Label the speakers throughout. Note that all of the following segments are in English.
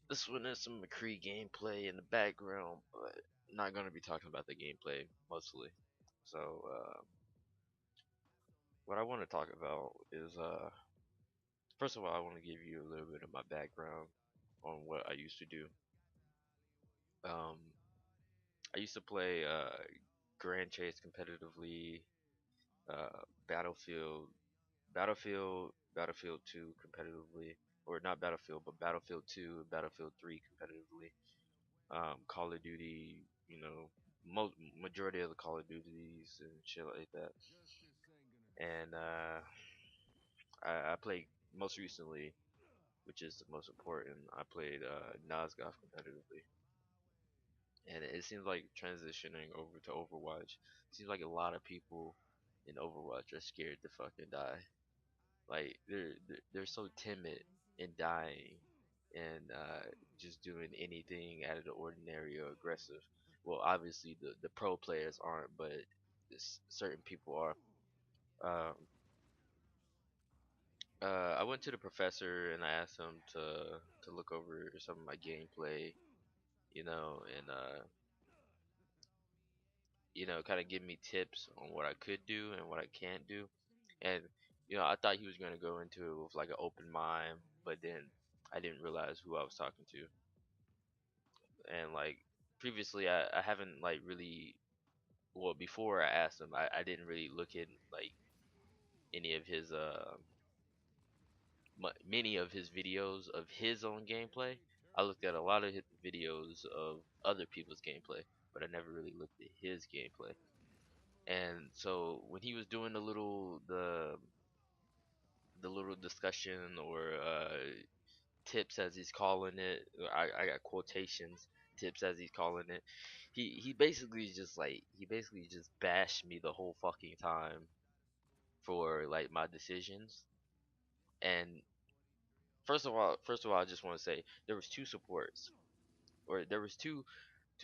Speaker 1: This one is some McCree gameplay in the background, but not gonna be talking about the gameplay mostly. So, what I want to talk about is, first of all, I want to give you a little bit of my background on what I used to do. Um, I used to play Grand Chase competitively, uh, Battlefield, Battlefield 2 competitively, or not Battlefield, but Battlefield 2, Battlefield 3 competitively. Call of Duty, you know, majority of the Call of Duties and shit like that. And I played most recently, which is the most important. I played Nosgoth competitively, and it seems like transitioning over to Overwatch. Seems like a lot of people in Overwatch are scared to fucking die. Like they're so timid in dying and just doing anything out of the ordinary or aggressive. Well, obviously the pro players aren't, but certain people are. Um, I went to the professor and I asked him to look over some of my gameplay, and kind of give me tips on what I could do and what I can't do. And I thought he was gonna go into it with like an open mind, but then I didn't realize who I was talking to. And like previously, I haven't like really, well, before I asked him, I didn't really look at like any of his many of his videos of his own gameplay. I looked at a lot of his videos of other people's gameplay, but I never really looked at his gameplay. And so when he was doing the little discussion or tips as he's calling it, I got quotations, tips as he's calling it. He basically just bashed me the whole fucking time for like my decisions. And first of all, I just want to say there was two supports, or there was two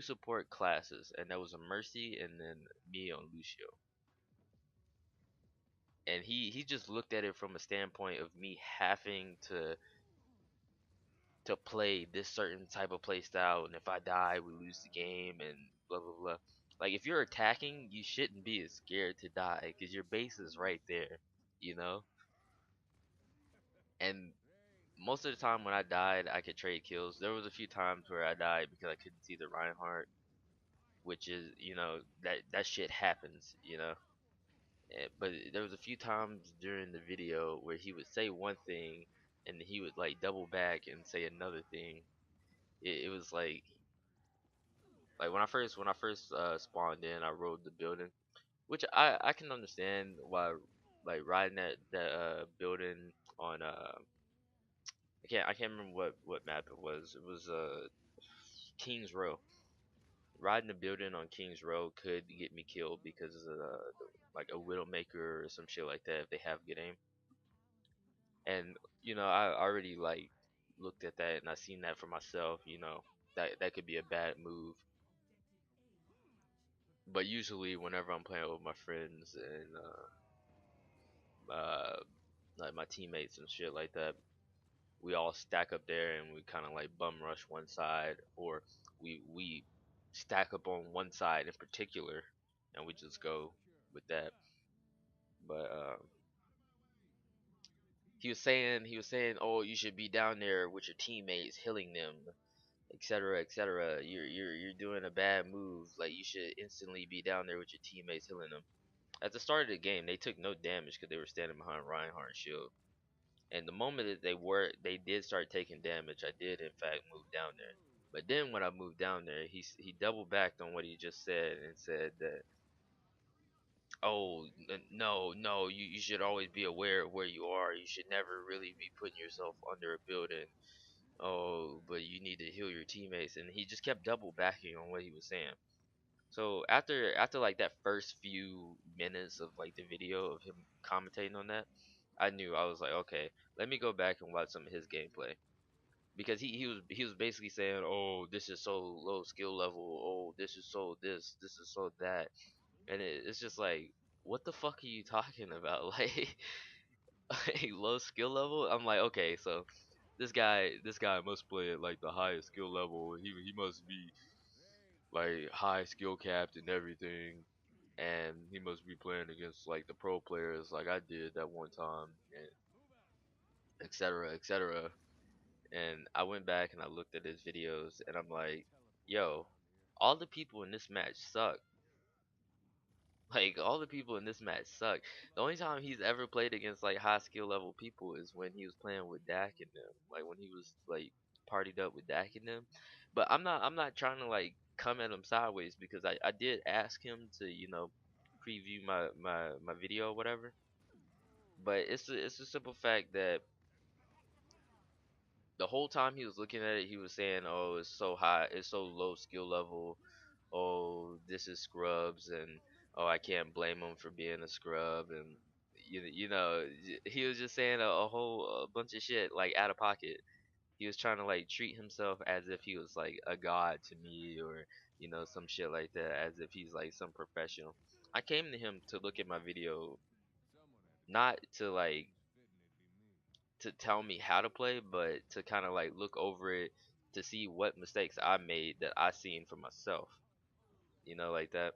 Speaker 1: support classes, and that was a Mercy and then me on Lucio. And he just looked at it from a standpoint of me having to play this certain type of play style, and if I die, we lose the game, and blah blah blah. Like if you're attacking, you shouldn't be as scared to die because your base is right there, you know. And most of the time when I died, I could trade kills. There was a few times where I died because I couldn't see the Reinhardt, which is, that shit happens, you know. But there was a few times during the video where he would say one thing and he would like double back and say another thing. It was like when I first spawned in, I rode the building, which I can understand why, like riding that building on I can't remember what map it was. It was King's Row. Riding the building on King's Row could get me killed because of like a Widowmaker or some shit like that if they have good aim. And I already like looked at that and I seen that for myself. That could be a bad move. But usually, whenever I'm playing with my friends and like my teammates and shit like that, we all stack up there and we kind of like bum rush one side, or we stack up on one side in particular, and we just go with that. But he was saying, oh, you should be down there with your teammates, healing them, etc., etc. You're doing a bad move. Like you should instantly be down there with your teammates, healing them. At the start of the game, they took no damage because they were standing behind Reinhardt's shield. And the moment that they did start taking damage, I did in fact move down there. But then when I moved down there, he double backed on what he just said and said that, oh, no, no, you should always be aware of where you are. You should never really be putting yourself under a building. Oh, but you need to heal your teammates. And he just kept double backing on what he was saying. So after like that first few minutes of like the video of him commentating on that, I knew. I was like, okay, let me go back and watch some of his gameplay, because he was basically saying, oh, this is so low skill level, oh, this is so this is so that, and it's just like, what the fuck are you talking about? Like, like low skill level? I'm like, okay, so This guy must play at like the highest skill level. He must be like high skill capped and everything, and he must be playing against like the pro players like I did that one time, and etc. etc. And I went back and I looked at his videos, and I'm like, yo, all the people in this match suck. Like all the people in this match suck. The only time he's ever played against like high skill level people is when he was playing with Dak and them. Like when he was like partied up with Dak and them. But I'm not trying to like come at him sideways because I did ask him to, preview my video or whatever. But it's a simple fact that the whole time he was looking at it, he was saying, "Oh, it's so high, it's so low skill level. Oh, this is scrubs, and oh, I can't blame him for being a scrub." And he was just saying a whole bunch of shit like out of pocket. He was trying to like treat himself as if he was like a god to me, or some shit like that, as if he's like some professional. I came to him to look at my video, not to like to tell me how to play, but to kind of like look over it to see what mistakes I made that I seen for myself, like that.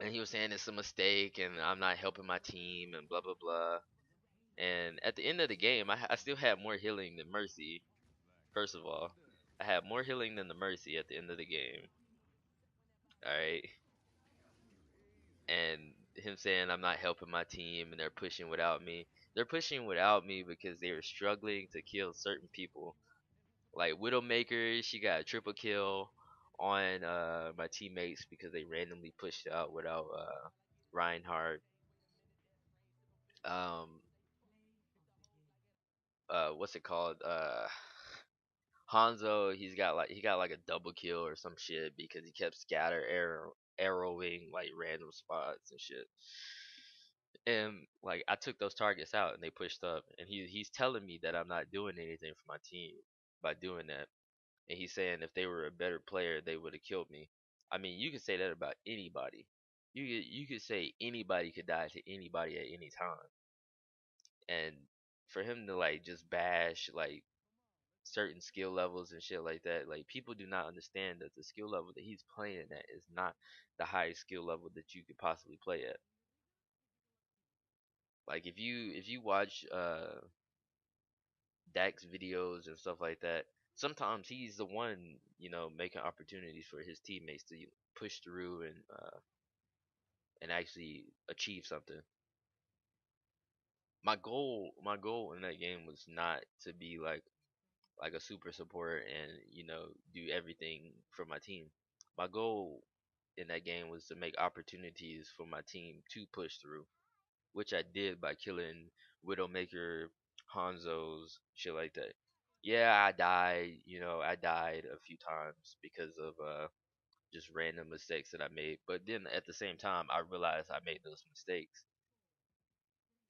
Speaker 1: And he was saying it's a mistake and I'm not helping my team and blah blah blah. And at the end of the game, I still had more healing than Mercy. First of all, I had more healing than the Mercy at the end of the game. All right, and him saying I'm not helping my team and they're pushing without me. They're pushing without me because they were struggling to kill certain people. Like Widowmaker, she got a triple kill on my teammates because they randomly pushed out without Reinhardt. Um, what's it called? Hanzo, he got like a double kill or some shit because he kept arrowing like random spots and shit. And like I took those targets out and they pushed up, and he's telling me that I'm not doing anything for my team by doing that. And he's saying if they were a better player, they would have killed me. I mean, you could say that about anybody. You could say anybody could die to anybody at any time, and for him to like just bash like certain skill levels and shit like that, like people do not understand that the skill level that he's playing at is not the highest skill level that you could possibly play at. Like if you watch Dak's videos and stuff like that, sometimes he's the one, making opportunities for his teammates to push through and actually achieve something. My goal in that game was not to be like a super support and do everything for my team. My goal in that game was to make opportunities for my team to push through, which I did by killing Widowmaker, Hanzo's, shit like that. Yeah, I died. I died a few times because of just random mistakes that I made. But then at the same time, I realized I made those mistakes.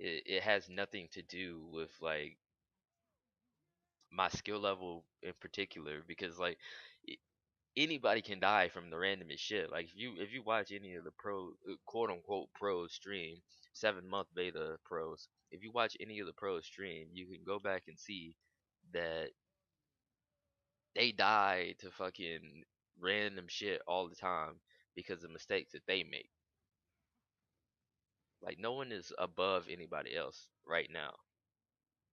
Speaker 1: It has nothing to do with like my skill level in particular because like i- anybody can die from the randomest shit. Like if you watch any of the pro quote unquote pros stream, 7 month beta pros, if you watch any of the pros stream, you can go back and see that they die to fucking random shit all the time because of mistakes that they make. Like no one is above anybody else right now.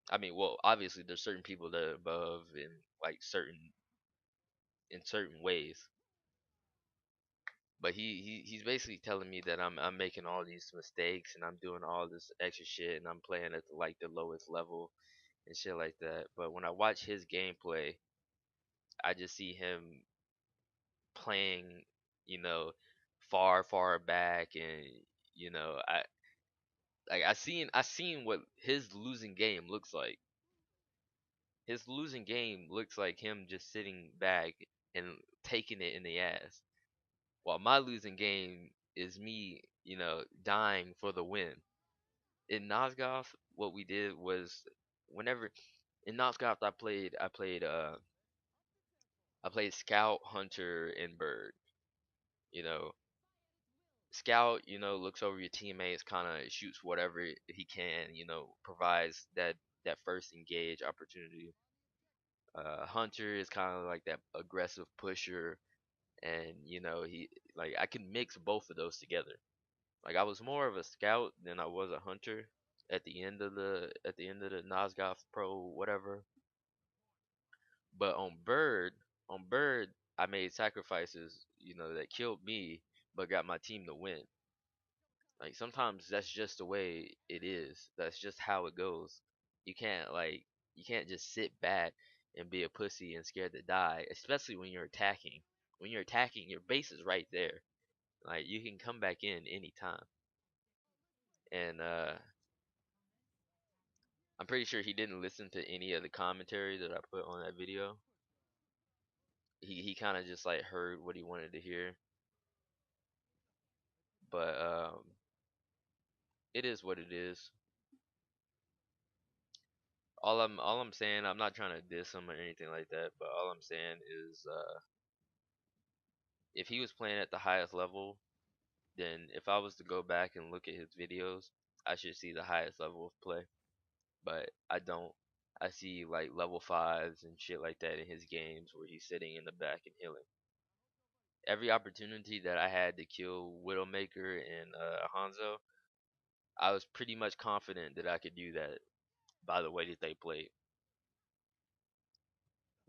Speaker 1: I mean, well, obviously there's certain people that are above in like certain ways, but he's basically telling me that I'm making all these mistakes and I'm doing all this extra shit and I'm playing at like the lowest level and shit like that. But when I watch his gameplay, I just see him playing, you know, far back, and I seen what his losing game looks like. His losing game looks like him just sitting back and taking it in the ass. While my losing game is me, dying for the win. In Nosgoth, what we did was whenever in Nosgoth I played Scout, Hunter, and Bird. You know, Scout, looks over your teammates, kind of shoots whatever he can, provides that first engage opportunity. Hunter is kind of like that aggressive pusher, and he like I can mix both of those together. Like I was more of a scout than I was a hunter at the end of the Nosgoth Pro whatever. But on Bird, I made sacrifices, that killed me, but got my team to win. Like sometimes that's just the way it is. That's just how it goes. You can't like you can't just sit back and be a pussy and scared to die, especially when you're attacking. When you're attacking, your base is right there. Like you can come back in anytime. And I'm pretty sure he didn't listen to any of the commentary that I put on that video. He kind of just like heard what he wanted to hear. But it is what it is. All I'm saying, I'm not trying to diss him or anything like that, but all I'm saying is if he was playing at the highest level, then if I was to go back and look at his videos, I should see the highest level of play. But I don't. I see like level fives and shit like that in his games where he's sitting in the back and healing. Every opportunity that I had to kill Widowmaker and Hanzo, I was pretty much confident that I could do that by the way that they played.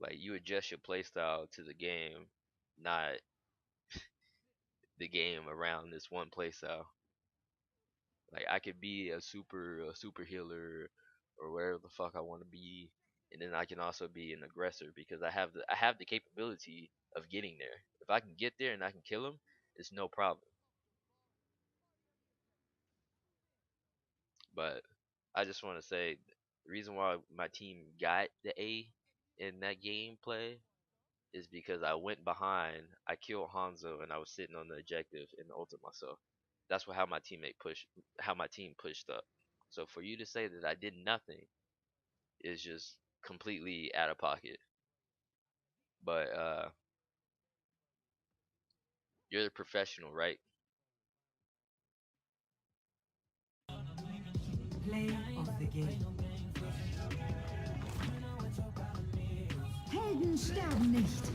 Speaker 1: Like you adjust your playstyle to the game, not the game around this one playstyle. Like I could be a super healer or whatever the fuck I want to be, and then I can also be an aggressor because I have the capability of getting there. If I can get there and I can kill him, it's no problem. But I just want to say the reason why my team got the A in that gameplay is because I went behind, I killed Hanzo, and I was sitting on the objective and ulted myself. That's what how my team pushed up. So for you to say that I did nothing is just completely out of pocket. But you're the professional, right?
Speaker 2: Play of the game. Helden sterben nicht.